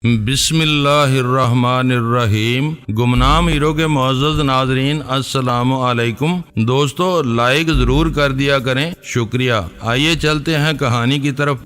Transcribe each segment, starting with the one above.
بسم اللہ الرحمن الرحیم۔ گمنام ہیرو کے معزز ناظرین السلام علیکم۔ دوستو لائک ضرور کر دیا کریں، شکریہ۔ آئیے چلتے ہیں کہانی کی طرف۔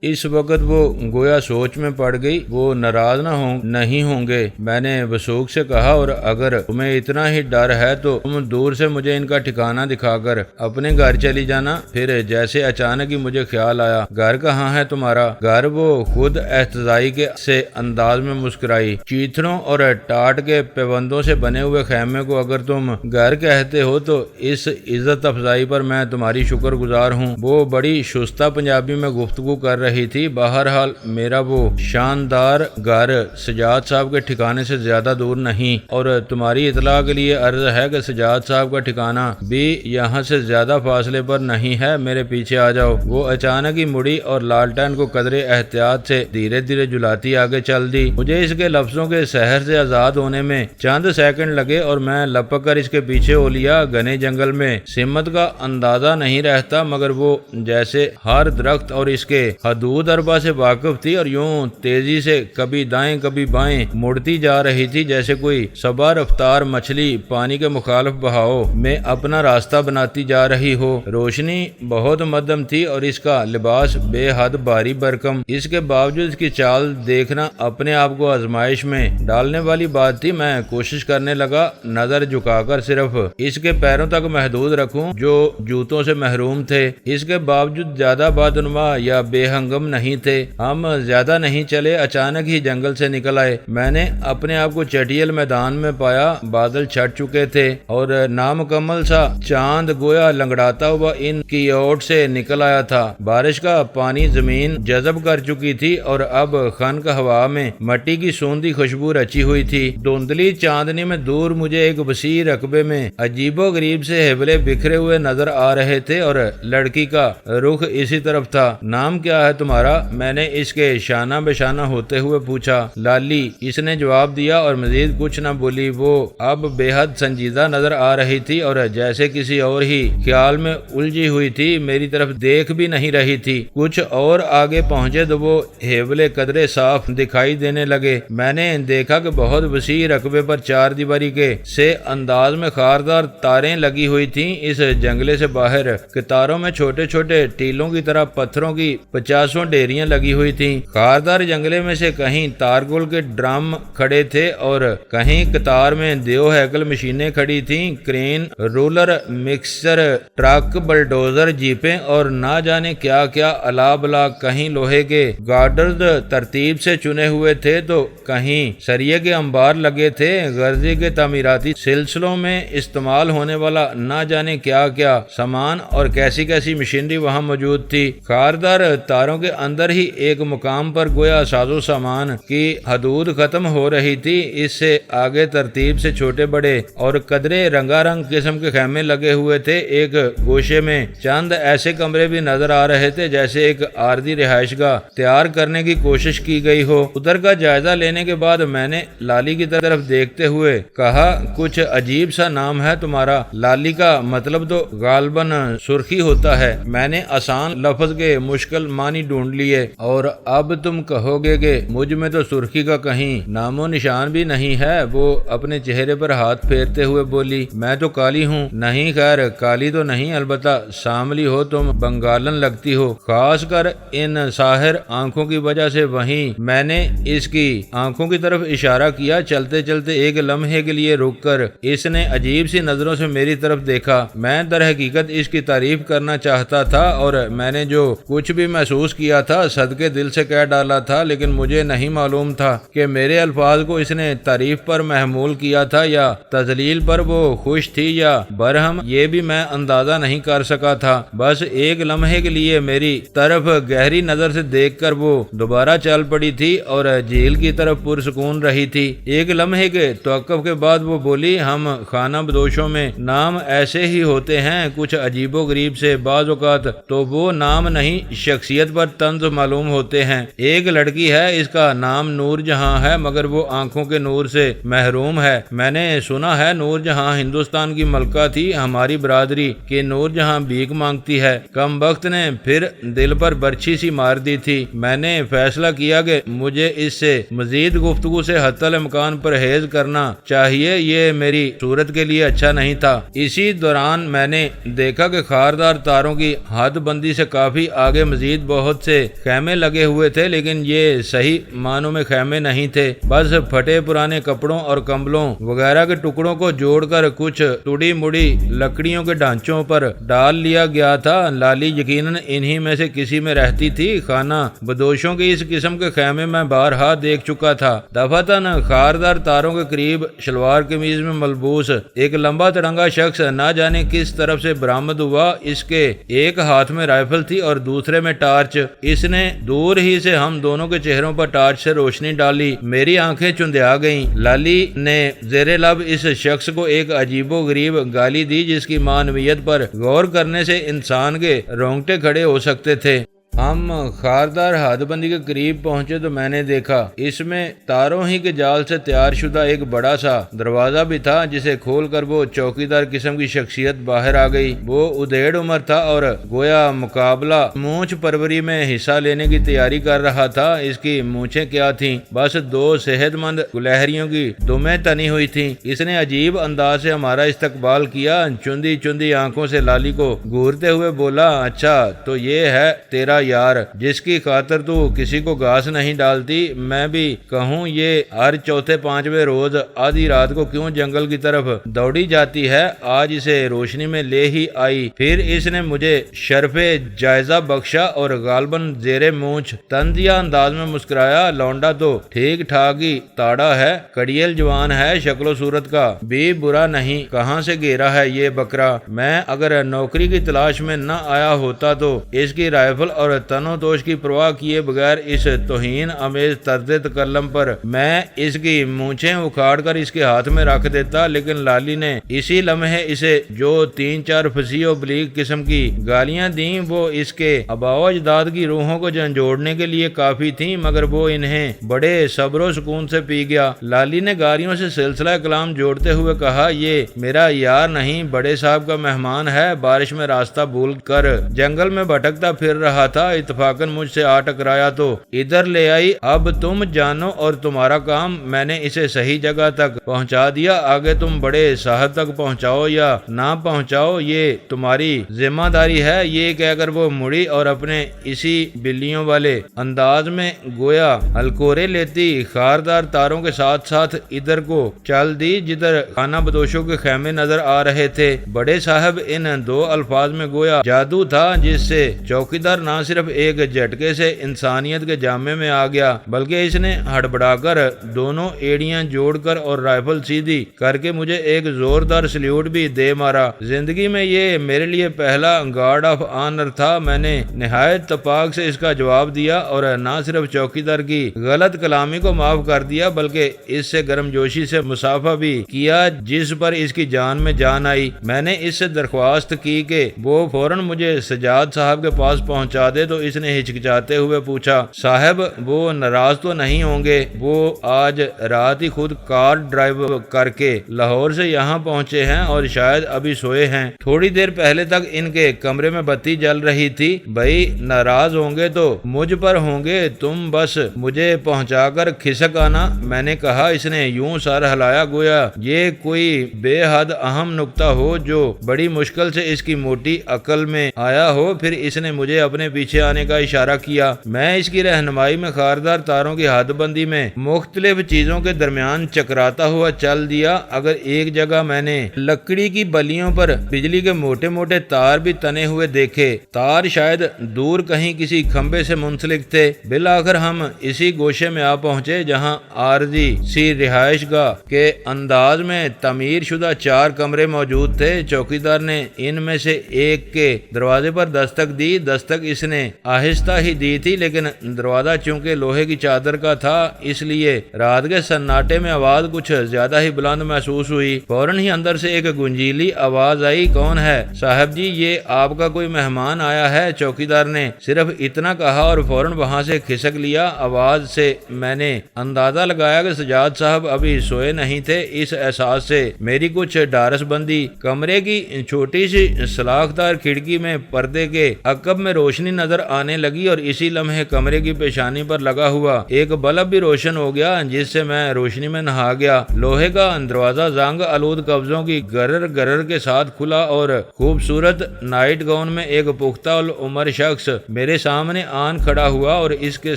اس وقت وہ گویا سوچ میں پڑ گئی۔ وہ ناراض نہیں ہوں گے، میں نے وثوق سے کہا، اور اگر تمہیں اتنا ہی ڈر ہے تو تم دور سے مجھے ان کا ٹھکانہ دکھا کر اپنے گھر چلی جانا۔ پھر جیسے اچانک ہی مجھے خیال آیا، گھر کہاں ہے تمہارا گھر؟ وہ خود احتجاجی کے سے انداز میں مسکرائی۔ چیتڑوں اور ٹاٹ کے پیوندوں سے بنے ہوئے خیمے کو اگر تم گھر کہتے ہو تو اس عزت افزائی پر میں تمہاری شکر گزار ہوں۔ وہ بڑی شستہ پنجابی میں گفتگو کر رہی تھی۔ بہرحال میرا وہ شاندار گھر سجاد صاحب کے ٹھکانے سے زیادہ دور نہیں، اور تمہاری اطلاع کے لیے عرض ہے کہ سجاد صاحب کا ٹھکانہ بھی یہاں سے زیادہ فاصلے پر نہیں ہے۔ میرے پیچھے آ جاؤ۔ وہ اچانک ہی مڑی اور لالٹین کو قدرے احتیاط سے دھیرے دھیرے جلاتی آگے چل دی۔ مجھے اس کے لفظوں کے سحر سے آزاد ہونے میں چند سیکنڈ لگے اور میں لپک کر اس کے پیچھے ہو لیا۔ گھنے جنگل میں سمت کا اندازہ نہیں رہتا، مگر وہ جیسے ہر درخت اور اس کے حدود اربا سے واقف تھی، اور یوں تیزی سے کبھی دائیں کبھی بائیں مڑتی جا رہی تھی جیسے کوئی سبا رفتار مچھلی پانی کے مخالف بہاؤ میں اپنا راستہ بناتی جا رہی ہو۔ روشنی بہت مدھم تھی اور اس کا لباس بے حد بھاری بھرکم۔ اس کے باوجود اس کی چال دیکھنا اپنے آپ کو آزمائش میں ڈالنے والی بات تھی۔ میں کوشش کرنے لگا نظر جھکا کر صرف اس کے پیروں تک محدود رکھوں جو جوتوں سے محروم تھے۔ اس کے باوجود زیادہ بادنما یا بے ہنگم نہیں تھے۔ ہم زیادہ نہیں چلے، اچانک ہی جنگل سے نکل آئے۔ میں نے اپنے آپ کو چٹیل میدان میں پایا۔ بادل چھٹ چکے تھے اور نامکمل سا چاند گویا لنگڑاتا ہوا ان کی اوٹ سے نکل آیا تھا۔ بارش کا پانی زمین جذب کر چکی تھی اور اب خنک ہوا میں مٹی کی سوندھی خوشبو رچی ہوئی تھی۔ دھندلی چاندنی میں دور مجھے ایک وسیع رقبے میں عجیب و غریب سے ہیبلے بکھرے ہوئے نظر آ رہے تھے، اور لڑکی کا رخ اسی طرف تھا۔ نام کیا ہے تمہارا؟ میں نے اس کے شانہ بے شانہ ہوتے ہوئے پوچھا۔ لالی، اس نے جواب دیا اور مزید کچھ نہ بولی۔ وہ اب بے حد سنجیدہ نظر آ رہی تھی اور جیسے کسی اور ہی خیال میں الجھی ہوئی تھی، میری طرف دیکھ بھی نہیں رہی تھی۔ کچھ اور آگے پہنچے تو وہ ہیبلے قدرے صاف دکھائی دینے لگے۔ میں نے دیکھا کہ بہت وسیع رقبے پر چار دیواری کے سے انداز میں خاردار تاریں لگی ہوئی تھیں۔ اس جنگلے سے باہر قطاروں میں چھوٹے چھوٹے ٹیلوں کی طرح پتھروں کی 50 ڈیریاں لگی ہوئی تھیں۔ خاردار جنگلے میں سے کہیں تارگول کے ڈرم کھڑے تھے اور کہیں قطار میں دیو ہیکل مشینیں کھڑی تھیں۔ کرین، رولر، مکسر ٹرک، بلڈوزر، جیپیں اور نہ جانے کیا کیا الا بلا۔ کہیں لوہے کے گارڈرز ترتیب سے چنے ہوئے تھے تو کہیں سریے کے انبار لگے تھے۔ غرضی کے تعمیراتی سلسلوں میں استعمال ہونے والا نہ جانے کیا کیا سامان اور کیسی کیسی مشینری وہاں موجود تھی۔ خاردار تاروں کے اندر ہی ایک مقام پر گویا ساز و سامان کی حدود ختم ہو رہی تھی۔ اس سے آگے ترتیب سے چھوٹے بڑے اور قدرے رنگا رنگ قسم کے خیمے لگے ہوئے تھے۔ ایک گوشے میں چند ایسے کمرے بھی نظر آ رہے تھے جیسے ایک عارضی رہائش گاہ تیار کرنے کی کوشش کی گئی ہو۔ ادھر کا جائزہ لینے کے بعد میں نے لالی کی طرف دیکھتے ہوئے کہا، کچھ عجیب سا نام ہے تمہارا۔ لالی کا مطلب تو غالباً سرخی ہوتا ہے۔ میں نے آسان لفظ کے مشکل معنی ڈھونڈ لیے۔ اور اب تم کہو گے کہ مجھ میں تو سرخی کا کہیں نام و نشان بھی نہیں ہے۔ وہ اپنے چہرے پر ہاتھ پھیرتے ہوئے بولی، میں تو کالی ہوں۔ نہیں، خیر کالی تو نہیں، البتہ سانولی ہو، تم بنگالن لگتی ہو، خاص کر ان ساحر آنکھوں کی وجہ سے۔ وہیں میں نے اس کی آنکھوں کی طرف اشارہ کیا۔ چلتے چلتے ایک لمحے کے لیے رک کر اس نے عجیب سی نظروں سے میری طرف دیکھا۔ میں در حقیقت اس کی تعریف کرنا چاہتا تھا اور میں نے جو کچھ بھی محسوس کیا تھا صدقے دل سے کہہ ڈالا تھا، لیکن مجھے نہیں معلوم تھا کہ میرے الفاظ کو اس نے تعریف پر محمول کیا تھا یا تذلیل پر۔ وہ خوش تھی یا برہم، یہ بھی میں اندازہ نہیں کر سکا تھا۔ بس ایک لمحے کے لیے میری طرف گہری نظر سے دیکھ کر وہ دوبارہ چل پڑی تھی اور جھیل کی طرف پرسکون رہی تھی۔ ایک لمحے کے توقف کے بعد وہ بولی، ہم خانہ بدوشوں میں نام ایسے ہی ہوتے ہیں، کچھ عجیب و غریب سے۔ بعض اوقات تو وہ نام نہیں، شخصیت پر پر طنز معلوم ہوتے ہیں۔ ایک لڑکی ہے، اس کا نام نور جہاں ہے، مگر وہ آنکھوں کے نور سے محروم ہے۔ میں نے سنا ہے نور جہاں ہندوستان کی ملکہ تھی، ہماری برادری کہ نور جہاں بھیک مانگتی ہے۔ کم بخت نے پھر دل پر برچھی سی مار دی تھی۔ میں نے فیصلہ کیا کہ مجھے اس سے مزید گفتگو سے حتی الامکان پرہیز کرنا چاہیے، یہ میری صورت کے لیے اچھا نہیں تھا۔ اسی دوران میں نے دیکھا کہ خاردار تاروں کی حد بندی سے کافی آگے مزید بہت سے خیمے لگے ہوئے تھے، لیکن یہ صحیح معنوں میں خیمے نہیں تھے، بس پھٹے پرانے کپڑوں اور کمبلوں وغیرہ کے ٹکڑوں کو جوڑ کر کچھ ٹوڑی مڑی لکڑیوں کے ڈھانچوں پر ڈال لیا گیا تھا۔ لالی یقیناً انہی میں سے کسی میں رہتی تھی۔ خانہ بدوشوں کے اس قسم کے خیمے میں بارہا دیکھ چکا تھا۔ دفعتاً خاردار تاروں کے قریب شلوار قمیض میں ملبوس ایک لمبا تڑنگا شخص نہ جانے کس طرف سے برآمد ہوا۔ اس کے ایک ہاتھ میں رائفل تھی اور دوسرے میں ٹارچ۔ اس نے دور ہی سے ہم دونوں کے چہروں پر ٹارچ سے روشنی ڈالی۔ میری آنکھیں چندیا گئیں۔ لالی نے زیر لب اس شخص کو ایک عجیب و غریب گالی دی جس کی معنویت پر غور کرنے سے انسان کے رونگٹے کھڑے ہو سکتے تھے۔ ہم خاردار حد بندی کے قریب پہنچے تو میں نے دیکھا اس میں تاروں ہی کے جال سے تیار شدہ ایک بڑا سا دروازہ بھی تھا، جسے کھول کر وہ چوکیدار قسم کی شخصیت باہر آ گئی۔ وہ ادھیڑ عمر تھا اور گویا مقابلہ مونچھ پروری میں حصہ لینے کی تیاری کر رہا تھا۔ اس کی مونچھیں کیا تھیں؟ بس دو صحت مند گلہریوں کی دمیں تنی ہوئی تھیں۔ اس نے عجیب انداز سے ہمارا استقبال کیا، چندی چندی آنکھوں سے لالی کو گھورتے ہوئے بولا، اچھا تو یہ ہے تیرا یار جس کی خاطر تو کسی کو گھاس نہیں ڈالتی۔ میں بھی کہوں یہ ہر چوتھے پانچویں روز آدھی رات کو کیوں جنگل کی طرف دوڑی جاتی ہے، آج اسے روشنی میں لے ہی آئی۔ پھر اس نے مجھے شرف جائزہ بخشا اور غالباً زیر مونچھ طنزیہ انداز میں مسکرایا، لونڈا تو ٹھیک ٹھاک ہی تاڑا ہے، کڑیل جوان ہے، شکل و صورت کا بھی برا نہیں، کہاں سے گھیرا ہے یہ بکرا؟ میں اگر نوکری کی تلاش میں نہ آیا ہوتا تو اس کی رائفل اور تنو توش کی پرواہ کیے بغیر اس توہین امیز طرز تکلم پر میں اس کی مونچھیں اکھاڑ کر اس کے ہاتھ میں رکھ دیتا، لیکن لالی نے اسی لمحے اسے جو 3-4 فصیح و بلیغ قسم کی گالیاں دیں وہ اس کے آباء و اجداد کی روحوں کو جھنجھوڑنے کے لیے کافی تھیں، مگر وہ انہیں بڑے صبر و سکون سے پی گیا۔ لالی نے گالیوں سے سلسلہ کلام جوڑتے ہوئے کہا، یہ میرا یار نہیں، بڑے صاحب کا مہمان ہے، بارش میں راستہ بھول کر جنگل میں بھٹکتا پھر رہا تھا، اتفاقاً مجھ سے آ ٹکرایا تو ادھر لے آئی۔ اب تم جانو اور تمہارا کام، میں نے اسے صحیح جگہ تک پہنچا دیا، آگے تم بڑے صاحب تک پہنچاؤ یا نہ پہنچاؤ یہ تمہاری ذمہ داری ہے۔ یہ کہہ کر وہ مڑی اور اپنے اسی بلیوں والے انداز میں گویا ہلکورے لیتی خاردار تاروں کے ساتھ ساتھ ادھر کو چل دی جدھر خانہ بدوشوں کے خیمے نظر آ رہے تھے۔ بڑے صاحب ان دو الفاظ میں گویا جادو تھا جس سے چوکیدار نہ صرف ایک جھٹکے سے انسانیت کے جامے میں آ گیا بلکہ اس نے ہڑبڑا کر دونوں ایڑیاں جوڑ کر اور رائفل سیدھی کر کے مجھے ایک زوردار سلیوٹ بھی دے مارا۔ زندگی میں یہ میرے لیے پہلا گارڈ آف آنر تھا۔ میں نے نہایت تپاک سے اس کا جواب دیا اور نہ صرف چوکیدار کی غلط کلامی کو معاف کر دیا بلکہ اس سے گرم جوشی سے مصافحہ بھی کیا جس پر اس کی جان میں جان آئی۔ میں نے اس سے درخواست کی کہ وہ فوراً مجھے سجاد صاحب کے پاس پہنچا دے تو اس نے ہچکچاتے ہوئے پوچھا، صاحب وہ ناراض تو نہیں ہوں گے؟ وہ آج رات ہی خود کار ڈرائیو کر کے لاہور سے یہاں پہنچے ہیں اور شاید ابھی سوئے ہیں۔ تھوڑی دیر پہلے تک ان کے کمرے میں بتی جل رہی تھی۔ بھائی ناراض ہوں گے تو مجھ پر ہوں گے، تم بس مجھے پہنچا کر کھسک آنا۔ میں نے کہا۔ اس نے یوں سر ہلایا گویا یہ کوئی بے حد اہم نکتہ ہو جو بڑی مشکل سے اس کی موٹی عقل میں آیا ہو۔ پھر اس نے مجھے اپنے پیچھے آنے کا اشارہ کیا۔ میں اس کی رہنمائی میں خاردار تاروں کی حد بندی میں مختلف چیزوں کے درمیان چکراتا ہوا چل دیا۔ اگر ایک جگہ میں نے لکڑی کی بلیوں پر بجلی کے موٹے موٹے تار بھی تنے ہوئے دیکھے، تار شاید دور کہیں کسی کھمبے سے منسلک تھے۔ بالآخر ہم اسی گوشے میں آ پہنچے جہاں عارضی سی رہائش گاہ کے انداز میں تعمیر شدہ 4 کمرے موجود تھے۔ چوکیدار نے ان میں سے ایک کے دروازے پر دستک دی۔ دستک اس نے نے آہستہ ہی دی تھی، لیکن دروازہ چونکہ لوہے کی چادر کا تھا اس لیے رات کے سناٹے میں آواز کچھ زیادہ ہی بلند محسوس ہوئی۔ فوراً ہی اندر سے ایک گنجیلی آواز آئی، کون ہے؟ صاحب جی یہ آپ کا کوئی مہمان آیا ہے، چوکیدار نے صرف اتنا کہا اور فوراً وہاں سے کھسک لیا۔ آواز سے میں نے اندازہ لگایا کہ سجاد صاحب ابھی سوئے نہیں تھے۔ اس احساس سے میری کچھ ڈارس بندی۔ کمرے کی چھوٹی سی سلاخ دار کھڑکی میں پردے کے عقب میں روشنی نظر آنے لگی اور اسی لمحے کمرے کی پیشانی پر لگا ہوا ایک بلب بھی روشن ہو گیا، جس سے میں روشنی میں نہا گیا۔ لوہے کا دروازہ زنگ آلود قبضوں کی گرر گرر کے ساتھ کھلا اور خوبصورت نائٹ گاؤن میں ایک پختہ العمر شخص میرے سامنے آن کھڑا ہوا اور اس کے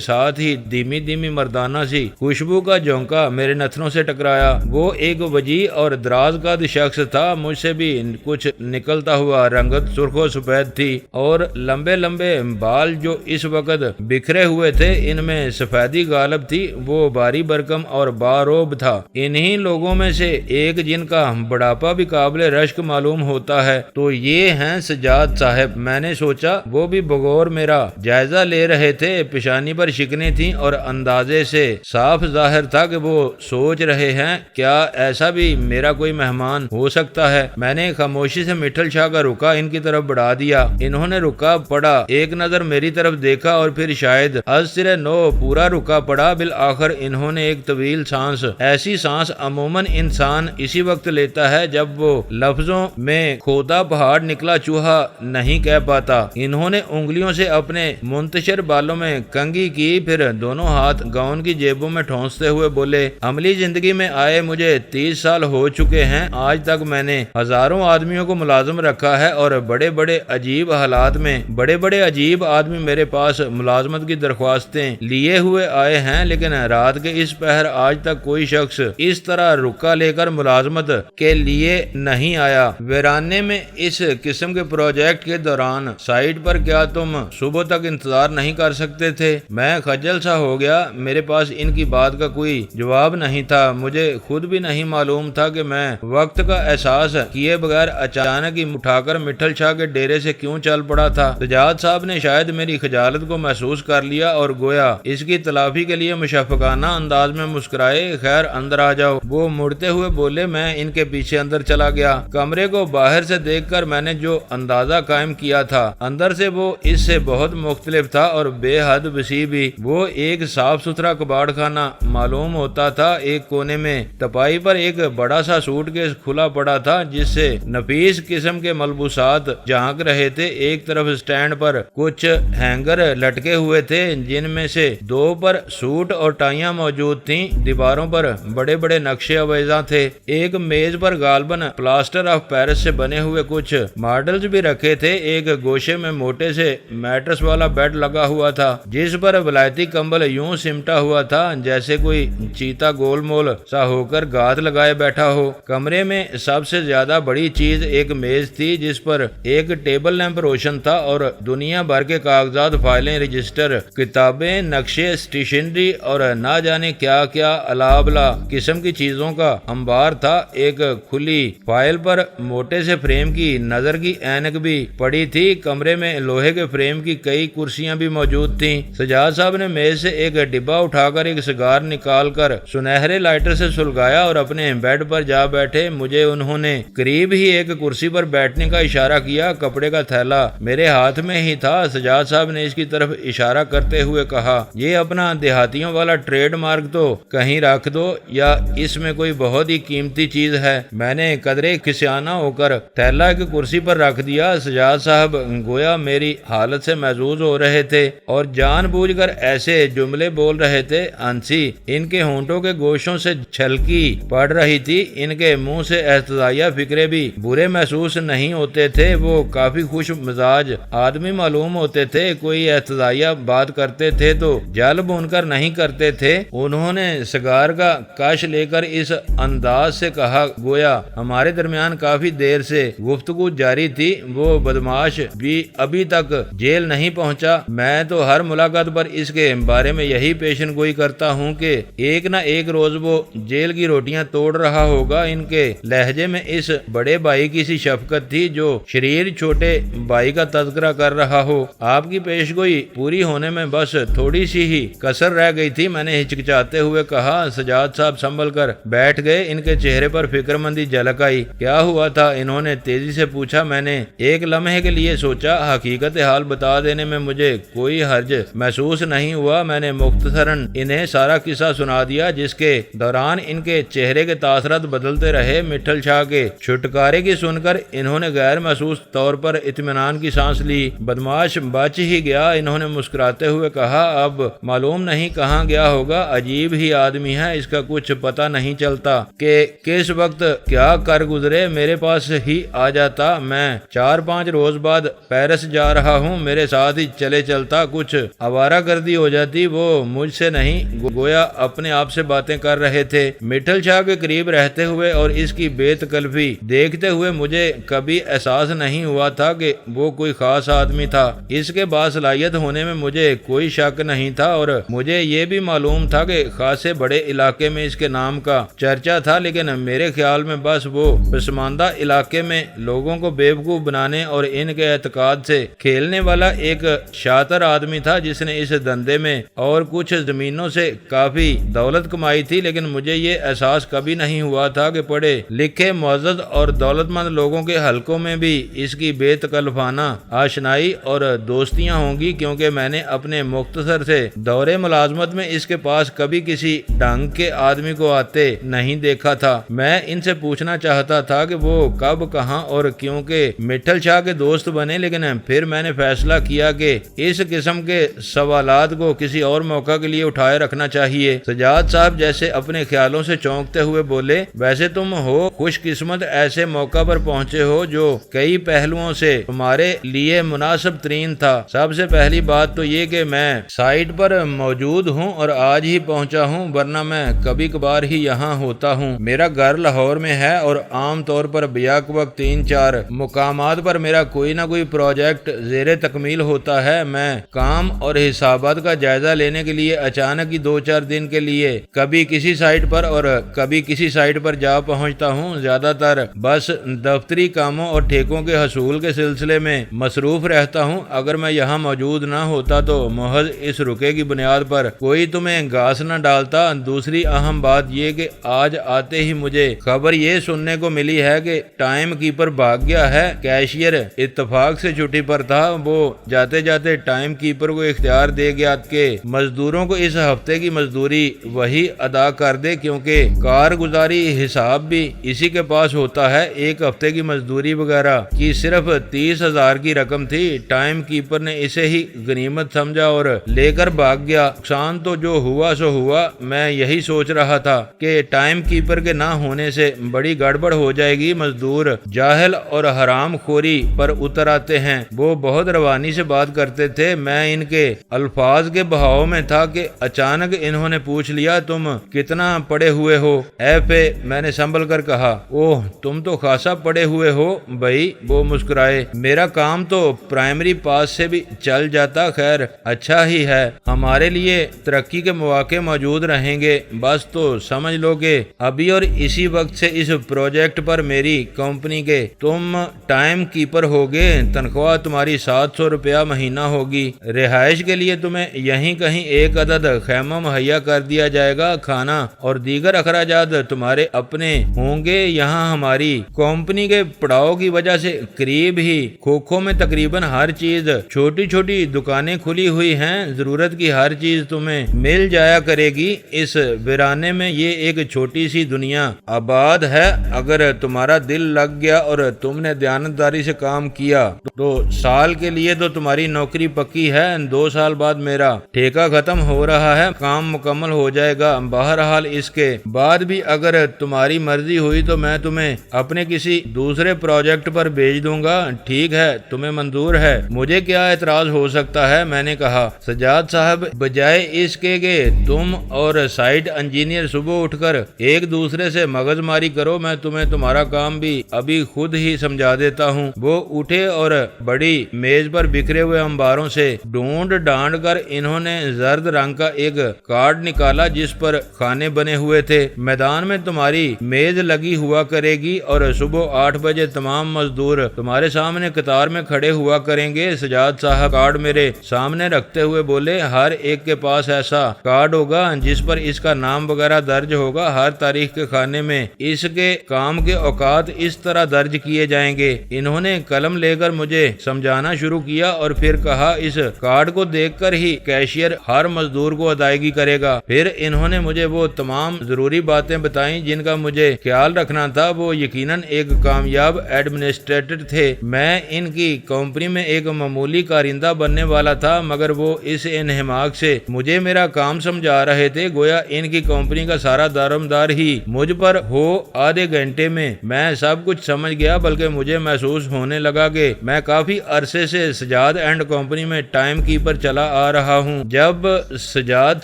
ساتھ ہی دھیمی دھیمی مردانہ سی خوشبو کا جھونکا میرے نتنوں سے ٹکرایا۔ وہ ایک وجیح اور دراز قد شخص تھا، مجھ سے بھی کچھ نکلتا ہوا، رنگت سرخ و سفید تھی اور لمبے لمبے بال جو اس وقت بکھرے ہوئے تھے ان میں سفیدی غالب تھی۔ وہ باری برکم اور باروب تھا۔ انہی لوگوں میں سے ایک جن کا بڑھاپا بھی قابل رشک معلوم ہوتا ہے تو یہ ہیں سجاد صاحب۔ میں نے سوچا وہ بھی بغور میرا جائزہ لے رہے تھے۔ پیشانی پر شکنیں تھیں اور اندازے سے صاف ظاہر تھا کہ وہ سوچ رہے ہیں کیا ایسا بھی میرا کوئی مہمان ہو سکتا ہے۔ میں نے خاموشی سے مٹھل شاہ کا رکا ان کی طرف بڑھا دیا۔ انہوں نے رکا پڑا، ایک نظر میری طرف دیکھا اور پھر شاید از سرے نو پورا رکا پڑا۔ بالآخر انہوں نے ایک طویل سانس، ایسی سانس عموماً انسان اسی وقت لیتا ہے جب وہ لفظوں میں کھودا پہاڑ نکلا چوہا نہیں کہہ پاتا۔ انہوں نے انگلیوں سے اپنے منتشر بالوں میں کنگھی کی، پھر دونوں ہاتھ گاؤن کی جیبوں میں ٹھونستے ہوئے بولے، عملی زندگی میں آئے مجھے 30 سال ہو چکے ہیں۔ آج تک میں نے ہزاروں آدمیوں کو ملازم رکھا ہے اور بڑے بڑے عجیب حالات میں بڑے بڑے عجیب آدمی میرے پاس ملازمت کی درخواستیں لیے ہوئے آئے ہیں، لیکن رات کے اس پہر آج تک کوئی شخص اس طرح رکا لے کر ملازمت کے لیے نہیں آیا۔ ویرانے میں اس قسم کے پروجیکٹ کے دوران سائٹ پر کیا تم صبح تک انتظار نہیں کر سکتے تھے؟ میں خجل سا ہو گیا۔ میرے پاس ان کی بات کا کوئی جواب نہیں تھا۔ مجھے خود بھی نہیں معلوم تھا کہ میں وقت کا احساس کیے بغیر اچانک ہی اٹھا کر مٹھل شاہ کے ڈیرے سے کیوں چل پڑا تھا۔ سجاد صاحب نے شاید میری خجالت کو محسوس کر لیا اور گویا اس کی تلافی کے لیے مشفقانہ انداز میں مسکرائے، خیر اندر آ جاؤ۔ وہ مڑتے ہوئے بولے۔ میں ان کے پیچھے اندر چلا گیا۔ کمرے کو باہر سے دیکھ کر میں نے جو اندازہ قائم کیا تھا اندر سے وہ اس سے بہت مختلف تھا اور بے حد وسیع بھی۔ وہ ایک صاف ستھرا کباڑ خانہ معلوم ہوتا تھا۔ ایک کونے میں تپائی پر ایک بڑا سا سوٹ کیس کھلا پڑا تھا جس سے نفیس قسم کے ملبوسات جھانک رہے تھے۔ ایک طرف سٹینڈ پر کچھ ہینگر لٹکے ہوئے تھے جن میں سے دو پر سوٹ اور ٹائیاں موجود تھیں۔ دیواروں پر بڑے بڑے نقشے آویزاں تھے۔ ایک میز پر غالباً پلاسٹر آف پیرس سے بنے ہوئے کچھ ماڈلز بھی رکھے تھے۔ ایک گوشے میں موٹے سے میٹرس والا بیڈ لگا ہوا تھا جس پر ولایتی کمبل یوں سمٹا ہوا تھا جیسے کوئی چیتا گول مول سا ہو کر گھات لگائے بیٹھا ہو۔ کمرے میں سب سے زیادہ بڑی چیز ایک میز تھی جس پر ایک ٹیبل لیمپ روشن تھا اور دنیا بھر کے کاغذات، فائلیں، رجسٹر، کتابیں، نقشے، اسٹیشنری اور نہ جانے کیا کیا الابلا قسم کی چیزوں کا انبار تھا۔ ایک کھلی فائل پر موٹے سے فریم کی نظر کی اینک بھی پڑی تھی۔ کمرے میں لوہے کے فریم کی کئی کرسیاں بھی موجود تھیں۔ سجاد صاحب نے میز سے ایک ڈبہ اٹھا کر ایک سگار نکال کر سنہرے لائٹر سے سلگایا اور اپنے بیڈ پر جا بیٹھے۔ مجھے انہوں نے قریب ہی ایک کرسی پر بیٹھنے کا اشارہ کیا۔ کپڑے کا تھیلا میرے ہاتھ میں ہی تھا۔ سجاد صاحب نے اس کی طرف اشارہ کرتے ہوئے کہا، یہ اپنا دیہاتیوں والا ٹریڈ مارک تو کہیں رکھ دو یا اس میں کوئی بہت ہی قیمتی چیز ہے؟ میں نے قدرے کھسیانہ ہو کر تھیلا ایک کرسی پر رکھ دیا۔ سجاد صاحب گویا میری حالت سے محظوظ ہو رہے تھے اور جان بوجھ کر ایسے جملے بول رہے تھے۔ انسی ان کے ہونٹوں کے گوشوں سے چھلکی پڑ رہی تھی۔ ان کے منہ سے احتجاجیہ فکرے بھی برے محسوس نہیں ہوتے تھے۔ وہ کافی خوش مزاج آدمی معلوم ہوتے تھے۔ کوئی احتجاجیہ بات کرتے تھے تو جل بون کر نہیں کرتے تھے۔ انہوں نے سگار کا کش لے کر اس انداز سے کہا گویا ہمارے درمیان کافی دیر سے گفتگو جاری تھی۔ وہ بدماش بھی ابھی تک جیل نہیں پہنچا۔ میں تو ہر ملاقات پر اس کے بارے میں یہی پیشن گوئی کرتا ہوں کہ ایک نہ ایک روز وہ جیل کی روٹیاں توڑ رہا ہوگا۔ ان کے لہجے میں اس بڑے بھائی کی سی شفقت تھی جو شریر چھوٹے بھائی کا تذکرہ کر رہا ہو۔ آپ کی پیشگوئی پوری ہونے میں بس تھوڑی سی ہی کسر رہ گئی تھی۔ میں نے ہچکچاتے ہوئے کہا۔ سجاد صاحب سنبھل کر بیٹھ گئے، ان کے چہرے پر فکر مندی جھلک آئی۔ کیا ہوا تھا؟ انہوں نے تیزی سے پوچھا۔ میں نے ایک لمحے کے لیے سوچا، حقیقت حال بتا دینے میں مجھے کوئی حرج محسوس نہیں ہوا۔ میں نے مختصراً انہیں سارا قصہ سنا دیا، جس کے دوران ان کے چہرے کے تاثرات بدلتے رہے۔ مٹھل شاہ کے چھٹکارے کی سن کر انہوں نے غیر محسوس طور پر اطمینان کی سانس لی۔ بدمعاش بچ ہی گیا، انہوں نے مسکراتے ہوئے کہا۔ اب معلوم نہیں کہاں گیا ہوگا، عجیب ہی آدمی ہے، اس کا کچھ پتہ نہیں چلتا کہ کس وقت کیا کر گزرے، میرے پاس ہی آ جاتا۔ میں 4-5 روز بعد پیرس جا رہا ہوں، میرے ساتھ ہی چلے چلتا، کچھ آوارہ گردی ہو جاتی۔ وہ مجھ سے نہیں، گویا اپنے آپ سے باتیں کر رہے تھے۔ مٹھل شاہ کے قریب رہتے ہوئے اور اس کی بے تکلفی دیکھتے ہوئے مجھے کبھی احساس نہیں ہوا تھا کہ وہ کوئی خاص آدمی تھا۔ اس کے باصلاحیت ہونے میں مجھے کوئی شک نہیں تھا، اور مجھے یہ بھی معلوم تھا کہ خاصے بڑے علاقے میں اس کے نام کا چرچا تھا، لیکن میرے خیال میں بس وہ پسماندہ علاقے میں لوگوں کو بیوقوف بنانے اور ان کے اعتقاد سے کھیلنے والا ایک شاطر آدمی تھا، جس نے اس دھندے میں اور کچھ زمینوں سے کافی دولت کمائی تھی۔ لیکن مجھے یہ احساس کبھی نہیں ہوا تھا کہ پڑھے لکھے معزز اور دولت مند لوگوں کے حلقوں میں بھی اس کی بے تکلفانہ آشنائی اور دوستیاں ہوں گی، کیونکہ میں نے اپنے مختصر سے دور ملازمت میں اس کے پاس کبھی کسی ڈھنگ کے آدمی کو آتے نہیں دیکھا تھا۔ میں ان سے پوچھنا چاہتا تھا کہ وہ کب، کہاں اور کیوں کے مٹھل شاہ کے دوست بنے، لیکن پھر میں نے فیصلہ کیا کہ اس قسم کے سوالات کو کسی اور موقع کے لیے اٹھائے رکھنا چاہیے۔ سجاد صاحب جیسے اپنے خیالوں سے چونکتے ہوئے بولے، ویسے تم ہو خوش قسمت، ایسے موقع پر پہنچے ہو جو کئی پہلوؤں سے تمہارے لیے مناسب ترین تھا۔ سب سے پہلی بات تو یہ کہ میں سائٹ پر موجود ہوں اور آج ہی پہنچا ہوں، ورنہ میں کبھی کبھار ہی یہاں ہوتا ہوں۔ میرا گھر لاہور میں ہے اور عام طور پر بیک وقت 3-4 مقامات پر میرا کوئی نہ کوئی پروجیکٹ زیر تکمیل ہوتا ہے۔ میں کام اور حسابات کا جائزہ لینے کے لیے اچانک ہی 2-4 دن کے لیے کبھی کسی سائٹ پر اور کبھی کسی سائٹ پر جا پہنچتا ہوں۔ زیادہ تر بس دفتری کاموں اور ٹھیکوں کے حصول کے سلسلے میں مصروف رہتا ہوں۔ اگر میں یہاں موجود نہ ہوتا تو محض اس رکے کی بنیاد پر کوئی تمہیں گھاس نہ ڈالتا۔ دوسری اہم بات یہ کہ آج آتے ہی مجھے خبر یہ سننے کو ملی ہے کہ ٹائم کیپر بھاگ گیا ہے۔ کیشیئر اتفاق سے چھٹی پر تھا، وہ جاتے جاتے ٹائم کیپر کو اختیار دے گیا کہ مزدوروں کو اس ہفتے کی مزدوری وہی ادا کر دے، کیونکہ کارگزاری حساب بھی اسی کے پاس ہوتا ہے۔ ایک ہفتے کی مزدوری وغیرہ کی صرف 30,000 کی رقم تھی۔ ٹائم کیپر نے اسے ہی غنیمت سمجھا اور لے کر بھاگ گیا۔ نقصان تو جو ہوا سو ہوا۔ میں یہی سوچ رہا تھا کہ ٹائم کیپر کے نہ ہونے سے بڑی گڑبڑ ہو جائے گی۔ مزدور جاہل اور حرام خوری پر اتر آتے ہیں۔ وہ بہت روانی سے بات کرتے تھے۔ میں ان کے الفاظ کے بہاؤ میں تھا کہ اچانک انہوں نے پوچھ لیا، تم کتنا پڑھے ہوئے ہو ایف اے؟ میں نے سنبھل کر کہا، اوہ تم تو خاصا پڑھے ہوئے ہو بھائی۔ وہ مسکرائے، میرا کام تو پرائمری پاس سے بھی چل جاتا، خیر اچھا ہی ہے، ہمارے لیے ترقی کے مواقع موجود رہیں گے، بس تو سمجھ لو کہ ابھی اور اسی وقت سے اس پروجیکٹ پر میری کمپنی کے تم ٹائم کیپر ہوگے۔ تنخواہ تمہاری 700 روپیہ مہینہ ہوگی۔ رہائش کے لیے تمہیں یہیں کہیں ایک عدد خیمہ مہیا کر دیا جائے گا۔ کھانا اور دیگر اخراجات تمہارے اپنے ہوں گے۔ یہاں ہماری کمپنی کے پڑاؤ کی وجہ سے قریب ہی کھوکھو میں تقریباً ہر چیز، چھوٹی چھوٹی دکانیں کھلی ہوئی ہیں، ضرورت کی ہر چیز تمہیں مل جایا کرے گی۔ اس ویرانے میں یہ ایک چھوٹی سی دنیا آباد ہے۔ اگر تمہارا دل لگ گیا اور تم نے دیانتداری سے کام کیا تو سال کے لیے تو تمہاری نوکری پکی ہے۔ 2 سال بعد میرا ٹھیکہ ختم ہو رہا ہے، کام مکمل ہو جائے گا۔ بہرحال اس کے بعد بھی اگر تمہاری مرضی ہوئی تو میں تمہیں اپنے کسی دوسرے پروجیکٹ پر بھیج دوں گا۔ ٹھیک ہے، تمہیں منظور ہے؟ مجھے کیا اعتراض ہو سکتا ہے، میں نے کہا۔ سجاد صاحب، بجائے اس کے کہ تم اور سائٹ انجینئر صبح اٹھ کر ایک دوسرے سے مغز ماری کرو، میں تمہیں تمہارا کام بھی ابھی خود ہی سمجھا دیتا ہوں۔ وہ اٹھے اور بڑی میز پر بکھرے ہوئے انباروں سے ڈھونڈ ڈانڈ کر انہوں نے زرد رنگ کا ایک کارڈ نکالا جس پر کھانے بنے ہوئے تھے۔ میدان میں تمہاری میز لگی ہوا کرے گی اور صبح 8 بجے تمام مزدور تمہارے سامنے قطار میں کھڑے ہوا کریں گے۔ کے سجاد صاحب کارڈ میرے سامنے رکھتے ہوئے بولے، ہر ایک کے پاس ایسا کارڈ ہوگا جس پر اس کا نام وغیرہ درج ہوگا، ہر تاریخ کے خانے میں اس کے کام کے اوقات اس طرح درج کیے جائیں گے۔ انہوں نے قلم لے کر مجھے سمجھانا شروع کیا اور پھر کہا، اس کارڈ کو دیکھ کر ہی کیشیئر ہر مزدور کو ادائیگی کرے گا۔ پھر انہوں نے مجھے وہ تمام ضروری باتیں بتائیں جن کا مجھے خیال رکھنا تھا۔ وہ یقیناً ایک کامیاب ایڈمنسٹریٹر تھے۔ میں ان کی کمپنی میں ایک معمولی کارندہ بننے والا تھا، مگر وہ اس انہماک سے مجھے میرا کام سمجھا رہے تھے گویا ان کی کمپنی کا سارا دارمدار ہی مجھ پر ہو۔ آدھے گھنٹے میں سب کچھ سمجھ گیا، بلکہ مجھے محسوس ہونے لگا کہ میں کافی عرصے سے سجاد اینڈ کمپنی میں ٹائم کیپر چلا آ رہا ہوں۔ جب سجاد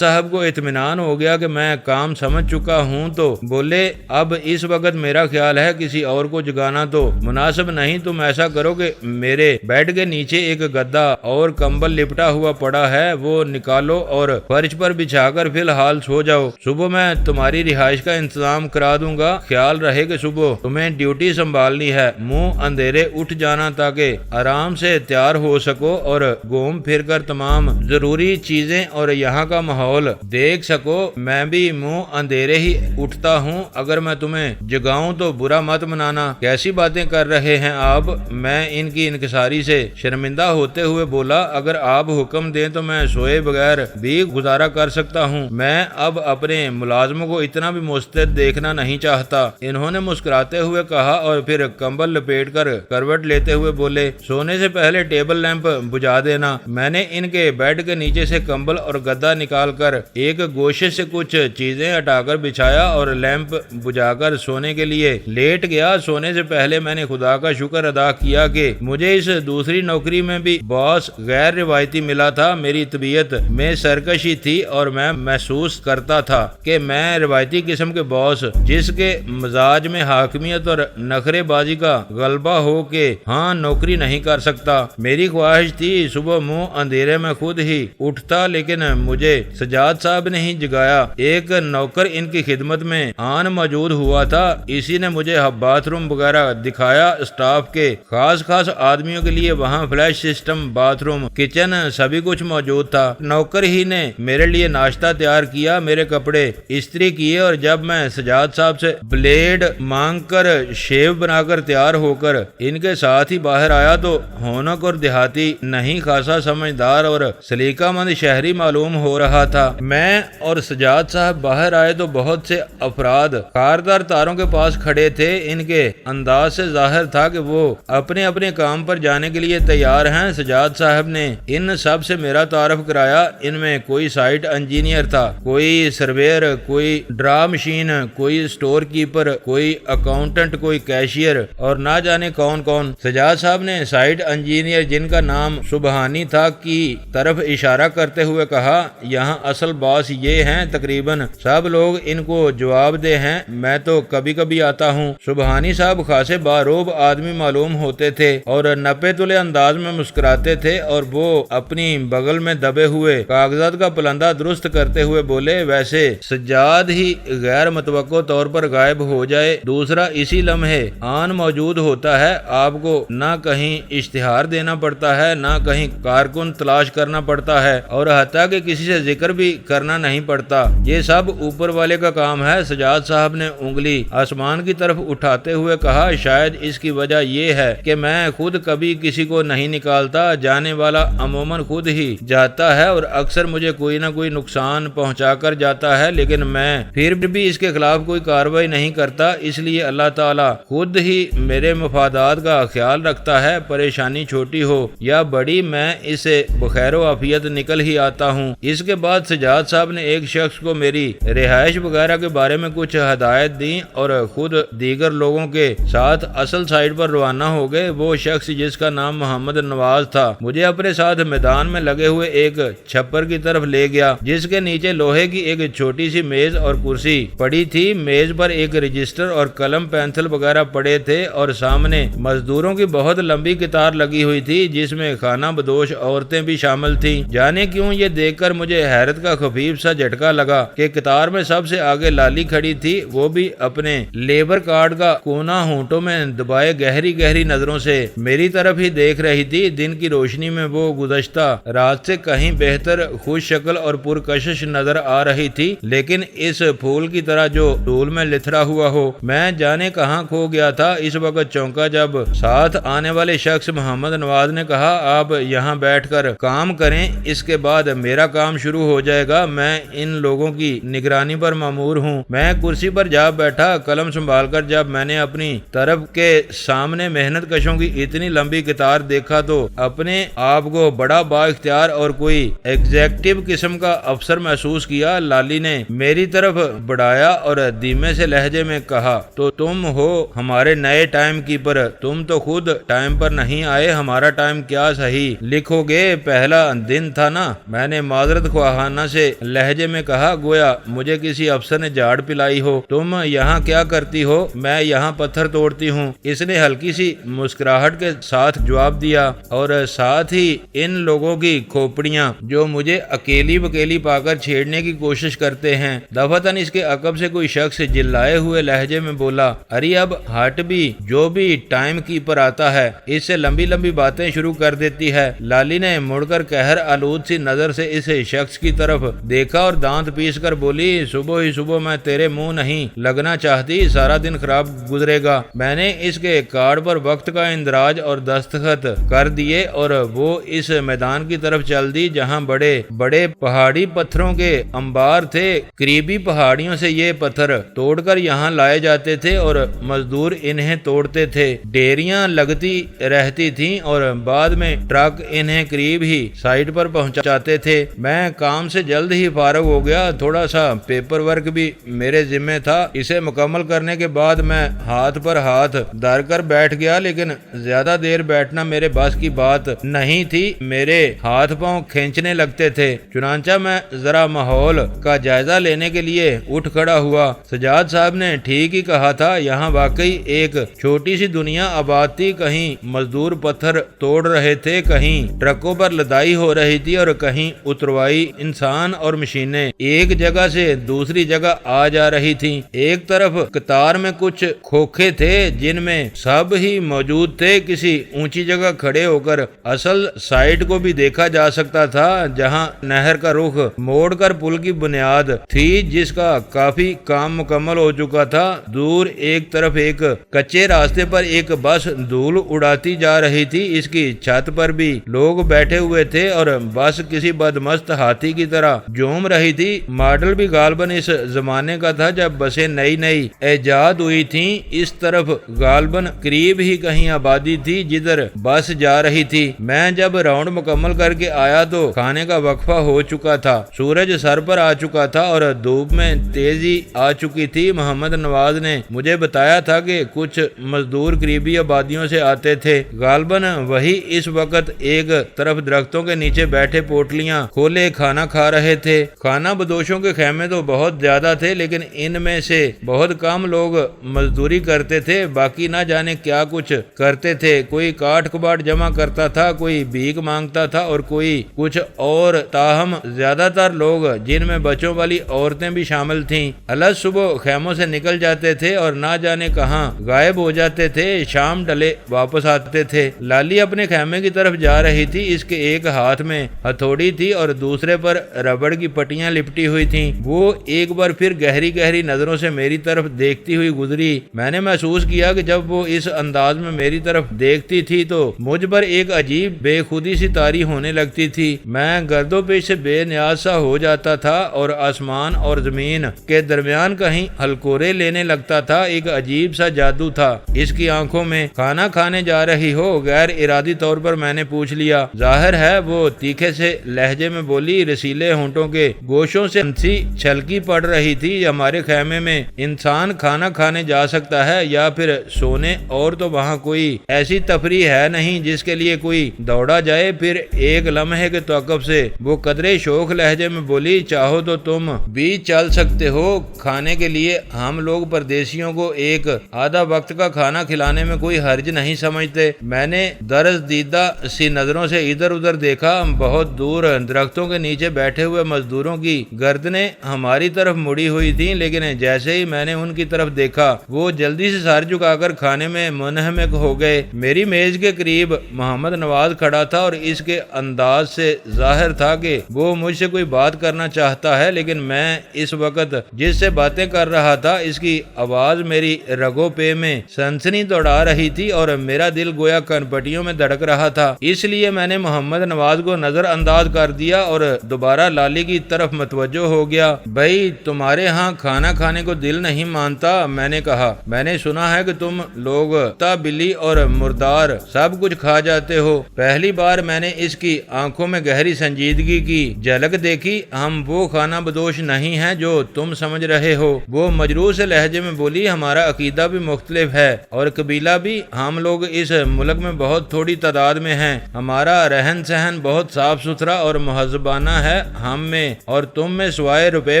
صاحب کو اطمینان ہو گیا کہ میں کام سمجھ چکا ہوں تو بولے، اب اس وقت میرا خیال ہے کسی اور کو جگانا تو مناسب نہیں، تم ایسا کرو کہ میرے بیڈ کے نیچے ایک گدا اور کمبل لپٹا ہوا پڑا ہے، وہ نکالو اور فرش پر بچھا کر فی الحال سو جاؤ۔ صبح میں تمہاری رہائش کا انتظام کرا دوں گا۔ خیال رہے کہ صبح تمہیں ڈیوٹی سنبھالنی ہے۔ منہ اندھیرے اٹھ جانا تاکہ آرام سے تیار ہو سکو اور گھوم پھر کر تمام ضروری چیزیں اور یہاں کا ماحول دیکھ سکو۔ میں بھی منہ اندھیرے ہی اٹھتا ہوں، اگر میں تمہیں جگاؤں تو برا مت منانا۔ کیسی باتیں کر رہے ہیں آپ؟ میں ان کی انکساری سے شرمندہ ہوتے ہوئے بولا، اگر آپ حکم دیں تو میں سوئے بغیر بھی گزارا کر سکتا ہوں۔ میں اب اپنے ملازموں کو اتنا بھی مستعد دیکھنا نہیں چاہتا۔ انہوں نے مسکراتے ہوئے کہا اور پھر کمبل لپیٹ کر کروٹ لیتے ہوئے بولے، سونے سے پہلے ٹیبل لیمپ بجھا دینا۔ میں نے ان کے بیڈ کے نیچے سے کمبل اور گدا نکال کر ایک گوشے سے کچھ چیزیں ہٹا کر بچھایا اور لیمپ بجھا کر سونے کے لیے لیٹ گیا۔ سونے سے پہلے میں نے خدا کا شکر ادا کیا کہ مجھے اس دوسری نوکری میں بھی باس غیر روایتی ملا تھا۔ میری طبیعت میں سرکشی تھی اور میں محسوس کرتا تھا کہ میں روایتی قسم کے باس جس کے مزاج میں حاکمیت اور نخرے بازی کا غلبہ ہو کے ہاں نوکری نہیں کر سکتا۔ میری خواہش تھی صبح منہ اندھیرے میں خود ہی اٹھتا، لیکن مجھے سجاد صاحب نے ہی جگایا۔ ایک نوکر ان کی خدمت میں آن موجود ہوا تھا، اسی نے مجھے باتھ روم وغیرہ دکھایا۔ اسٹاف کے خاص آدمیوں کے لیے وہاں flash system, bath room, kitchen, سبھی کچھ موجود تھا۔ نوکر ہی نے میرے لیے ناشتہ تیار کیا، میرے کپڑے استری کیے اور جب میں سجاد صاحب سے بلیڈ مانگ کر شیو بنا کر تیار ہو کر ان کے ساتھ ہی باہر آیا تو ہونک اور دیہاتی نہیں خاصا سمجھدار اور سلیقہ مند شہری معلوم ہو رہا تھا۔ میں اور سجاد صاحب باہر آئے تو بہت سے افراد خاردار تاروں کے پاس کھڑے تھے۔ ان کے انداز سے ظاہر تھا کہ وہ اپنے اپنے کام پر جانے کے لیے تیار ہیں۔ سجاد صاحب نے ان سب سے میرا تعارف کرایا۔ ان میں کوئی سائٹ انجینئر تھا، کوئی سرویئر، کوئی ڈرا مشین، کوئی سٹور کیپر، کوئی اکاؤنٹنٹ، کوئی کیشیئر اور نہ جانے کون کون۔ سجاد صاحب نے سائٹ انجینئر جن کا نام سبحانی تھا کی طرف اشارہ کرتے ہوئے کہا، یہاں اصل باس یہ ہیں، تقریباً سب لوگ ان کو جواب دہ ہیں، میں تو کبھی کبھی آتا ہوں۔ سبحانی صاحب خاصے باروب آدمی معلوم ہوتے تھے اور نپے تلے انداز میں مسکراتے تھے اور وہ اپنی بغل میں دبے ہوئے کاغذات کا پلندہ درست کرتے ہوئے بولے، ویسے سجاد ہی غیر متوقع طور پر غائب ہو جائے، دوسرا اسی لمحے آن موجود ہوتا ہے۔ آپ کو نہ کہیں اشتہار دینا پڑتا ہے، نہ کہیں کارکن تلاش کرنا پڑتا ہے اور حتیٰ کہ کسی سے ذکر بھی کرنا نہیں پڑتا، یہ سب اوپر والے کا کام ہے۔ سجاد صاحب نے انگلی آسمان کی طرف اٹھاتے ہوئے کہا، شاید اس کی وجہ یہ ہے کہ میں خود کبھی کسی کو نہیں نکالتا، جانے والا عموماً خود ہی جاتا ہے اور اکثر مجھے کوئی نہ کوئی نقصان پہنچا کر جاتا ہے، لیکن میں پھر بھی اس کے خلاف کوئی کارروائی نہیں کرتا، اس لیے اللہ تعالیٰ خود ہی میرے مفادات کا خیال رکھتا ہے۔ پریشانی چھوٹی ہو یا بڑی، میں اسے بخیر و عافیت نکل ہی آتا ہوں۔ اس کے بعد سجاد صاحب نے ایک شخص کو میری رہائش وغیرہ کے بارے میں کچھ ہدایت دیں اور خود دیگر لوگوں کے ساتھ اصل سائٹ پر روانہ ہو گئے۔ وہ شخص جس کا نام محمد نواز تھا مجھے اپنے ساتھ میدان میں لگے ہوئے ایک چھپر کی طرف لے گیا جس کے نیچے لوہے کی ایک چھوٹی سی میز اور کرسی پڑی تھی۔ میز پر ایک رجسٹر اور قلم پینسل وغیرہ پڑے تھے اور سامنے مزدوروں کی بہت لمبی قطار لگی ہوئی تھی جس میں خانہ بدوش عورتیں بھی شامل تھیں۔ جانے کیوں یہ دیکھ کر مجھے حیرت کا خفیف سا جھٹکا لگا کہ قطار میں سب سے آگے لالی کھڑی تھی، وہ بھی اپنے لیبر کارڈ کا کونا ہونٹوں میں دبائے گہری گہری نظروں سے میری طرف ہی دیکھ رہی تھی۔ تھی، دن کی روشنی میں وہ گزشتہ رات سے کہیں بہتر خوش شکل اور پرکشش نظر آ رہی تھی، لیکن اس پھول کی طرح جو دھول میں لتھڑا ہوا ہو۔ میں جانے کہاں کھو گیا تھا، اس وقت چونکا جب ساتھ آنے والے شخص محمد نواز نے کہا آپ یہاں بیٹھ کر کام کریں، اس کے بعد میرا کام شروع ہو جائے گا، میں ان لوگوں کی نگرانی پر مامور ہوں۔ میں کرسی پر جا بیٹھا، قلم سنبھال کر جب میں نے اپنی طرف کے سامنے محنت کشوں کی اتنی لمبی قطار دیکھا تو اپنے آپ کو بڑا با اختیار اور کوئی ایگزیکٹو قسم کا افسر محسوس کیا۔ لالی نے میری طرف بڑھایا اور دھیمے سے لہجے میں کہا، تو تم ہو ہمارے نئے ٹائم کیپر، تم تو خود ٹائم پر نہیں آئے، ہمارا ٹائم کیا صحیح لکھو گے، پہلا دن تھا نا۔ میں نے معذرت خواہانہ سے لہجے میں کہا، گویا مجھے کسی افسر نے جھاڑ پلائی ہو۔ تم یہاں کیا کرتی ہو؟ میں یہاں پتھر توڑتی ہوں، اس نے ہلکی سی مسکراہٹ کے ساتھ جواب دیا، اور ساتھ ہی ان لوگوں کی کھوپڑیاں جو مجھے اکیلی بکیلی پا کر چھیڑنے کی کوشش کرتے ہیں۔ دفعتاً اس کے عقب سے کوئی شخص جلائے ہوئے لہجے میں بولا، ارے اب ہٹ بھی، جو بھی ٹائم کیپر آتا ہے اس سے لمبی لمبی باتیں شروع کر دیتی ہے۔ لالی نے مڑ کر قہر آلود سی نظر سے اس شخص کی طرف دیکھا اور دانت پیس کر بولی، صبح ہی صبح میں تیرے منہ نہیں لگنا چاہتی، سارا دن خراب گزرے گا۔ میں نے اس کے کارڈ پر وقت کا اندراج اور دستخط کر دیے اور وہ اس میدان کی طرف چل دی جہاں بڑے بڑے پہاڑی پتھروں کے انبار تھے۔ قریبی پہاڑیوں سے یہ پتھر توڑ کر یہاں لائے جاتے تھے اور مزدور انہیں توڑتے تھے۔ ڈیریاں لگتی رہتی تھیں اور بعد میں ٹرک انہیں قریب ہی سائٹ پر پہنچاتے تھے۔ میں کام سے جلد ہی فارغ ہو گیا، تھوڑا سا پیپر ورک بھی میرے ذمہ تھا، اسے مکمل کرنے کے بعد میں ہاتھ پر ہاتھ دھر کر بیٹھ گیا، لیکن زیادہ دیر بیٹھنا میرے بس کی بات نہیں تھی، میرے ہاتھ پاؤں کھینچنے لگتے تھے۔ چنانچہ میں ذرا ماحول کا جائزہ لینے کے لیے اٹھ کھڑا ہوا۔ سجاد صاحب نے ٹھیک ہی کہا تھا، یہاں واقعی ایک چھوٹی سی دنیا آباد تھی، کہیں مزدور پتھر توڑ رہے تھے، کہیں ٹرکوں پر لدائی ہو رہی تھی اور کہیں اتروائی انسان اور مشینیں ایک جگہ سے دوسری جگہ آ جا رہی تھیں۔ ایک طرف قطار میں کچھ کھوکھے تھے جن میں سب ہی موجود تھے، کسی اونچی جگہ کھڑے ہو کر اصل سائٹ کو بھی دیکھا جا سکتا تھا جہاں نہر کا رخ موڑ کر پل کی بنیاد تھی جس کا کافی کام مکمل ہو چکا تھا۔ دور ایک طرف ایک کچے راستے پر ایک بس دھول اڑاتی جا رہی تھی، اس کی چھت پر بھی لوگ بیٹھے ہوئے تھے اور بس کسی بدمست ہاتھی کی طرح جوم رہی تھی۔ ماڈل بھی غالباً اس زمانے کا تھا جب بسیں نئی نئی ایجاد ہوئی تھیں۔ اس طرف غالباً قریب ہی کہیں آبادی تھی جدھر بس جا رہی تھی۔ میں جب راؤنڈ مکمل کر کے آیا تو کھانے کا وقفہ ہو چکا تھا، سورج سر پر آ چکا تھا اور دھوپ میں تیزی آ چکی تھی۔ محمد نواز نے مجھے بتایا تھا کہ کچھ مزدور قریبی آبادیوں سے آتے تھے، غالباً وہی اس وقت ایک طرف درختوں کے نیچے بیٹھے پوٹلیاں کھولے کھانا کھا رہے تھے۔ کھانا بدوشوں کے خیمے تو بہت زیادہ تھے، لیکن ان میں سے بہت کم لوگ مزدوری کرتے تھے، باقی نہ جانے کیا کچھ کرتے تھے۔ کوئی کاٹ کباڑ جمع کرتا تھا، کوئی بھیک مانگتا تھا اور کوئی کچھ اور، تاہم زیادہ تر لوگ جن میں بچوں والی عورتیں بھی شامل تھیں الگ صبح خیموں سے نکل جاتے تھے اور نہ جانے کہاں غائب ہو جاتے تھے، شام ڈلے واپس آتے تھے۔ لالی اپنے خیمے کی طرف جا رہی تھی، اس کے ایک ہاتھ میں ہتھوڑی تھی اور دوسرے پر ربڑ کی پٹیاں لپٹی ہوئی تھیں۔ وہ ایک بار پھر گہری گہری نظروں سے میری طرف دیکھتی ہوئی گزری۔ میں نے محسوس کیا کہ جب وہ اس انداز میں میری طرف دیکھتی تھی تو مجھ پر ایک عجیب بے خودی سی طاری ہونے لگتی تھی۔ میں گرد و پیش سے بے نیاز سا ہو جاتا تھا اور آسمان اور زمین کے درمیان کہیں ہلکورے لینے لگتا تھا۔ ایک عجیب سا جادو تھا اس کی آنکھوں میں۔ کھانا کھانے جا رہی ہو؟ غیر ارادی طور پر میں نے پوچھ لیا۔ ظاہر ہے وہ تیکھے سے لہجے میں بولی، رسیلے ہونٹوں کے گوشوں سے ہنسی چھلکی پڑ رہی تھی۔ ہمارے خیمے میں انسان کھانا کھانے جا سکتا ہے یا پھر سونے، اور تو وہاں کوئی ایسی تفریح ہے نہیں جس کے لیے کوئی دوڑا جائے۔ پھر ایک لمحے کے توقف سے وہ قدرے شوخ لہجے میں بولی، چاہو تو تم بھی چل سکتے ہو کھانے کے لیے، ہم لوگ پردیسیوں کو ایک آدھا وقت کا کھانا کھلانے میں کوئی حرج نہیں سمجھتے۔ میں نے درز دیدہ سی نظروں سے ادھر ادھر دیکھا۔ بہت دور درختوں کے نیچے بیٹھے ہوئے مزدوروں کی گردنیں ہماری طرف مڑی ہوئی تھیں، لیکن جیسے ہی میں نے ان کی طرف دیکھا وہ جلدی سے سر جھکا کر کھانے میں منہمک ہو گئے۔ میری میز کے قریب محمد نواز کھڑا تھا اور اس کے انداز سے ظاہر تھا کہ وہ مجھ سے کوئی بات کرنا چاہتا ہے، لیکن میں اس وقت جس سے باتیں کر رہا تھا اس کی آواز میری رگوں پہ میں سنسنی دوڑا رہی تھی اور میرا دل گویا کنپٹیوں میں دھڑک رہا تھا۔ اس لیے میں نے محمد نواز کو نظر انداز کر دیا اور دوبارہ لالی کی طرف متوجہ ہو گیا۔ بھائی تمہارے ہاں کھانا کھانے کو دل نہیں مانتا؟ میں نے کہا، میں نے سنا ہے کہ تم لوگ کتا بلی اور مردار سب کچھ کھا جاتے ہو۔ پہلی بار میں نے اس کی آنکھوں میں گہری سنجیدگی کی جھلک دیکھی۔ ہم وہ کھانا بدوش نہیں ہیں جو تم سمجھ رہے ہو، وہ مجروح لہجے میں بولی۔ ہمارا عقیدہ بھی مختلف ہے اور قبیلہ بھی۔ ہم لوگ اس ملک میں بہت تھوڑی تعداد میں ہیں، ہمارا رہن سہن بہت صاف ستھرا اور مہذبانہ ہے۔ ہم میں اور تم میں سوائے روپے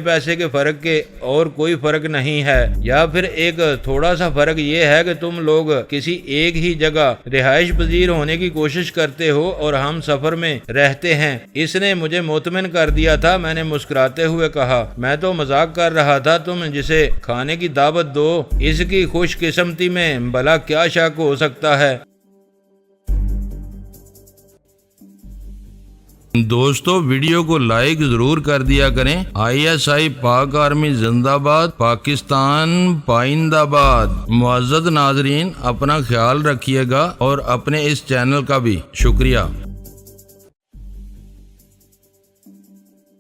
پیسے کے فرق کے اور کوئی فرق نہیں ہے، یا پھر ایک تھوڑا سا فرق یہ ہے کہ تم لوگ کسی ایک ہی جگہ رہائش پذیر ہونے کی کوشش کرتے ہو اور ہم سفر میں رہتے ہیں۔ اس نے مجھے مطمئن کر دیا تھا۔ میں نے مسکراتے ہوئے کہا، میں تو مذاق کر رہا تھا، تم جسے کھانے کی دعوت دو اس کی خوش قسمتی میں بھلا کیا شک ہو سکتا ہے۔ دوستو ویڈیو کو لائک ضرور کر دیا کریں۔ ISI پاک آرمی زندہ باد، پاکستان پائندہ باد۔ معزز ناظرین اپنا خیال رکھیے گا اور اپنے اس چینل کا بھی شکریہ۔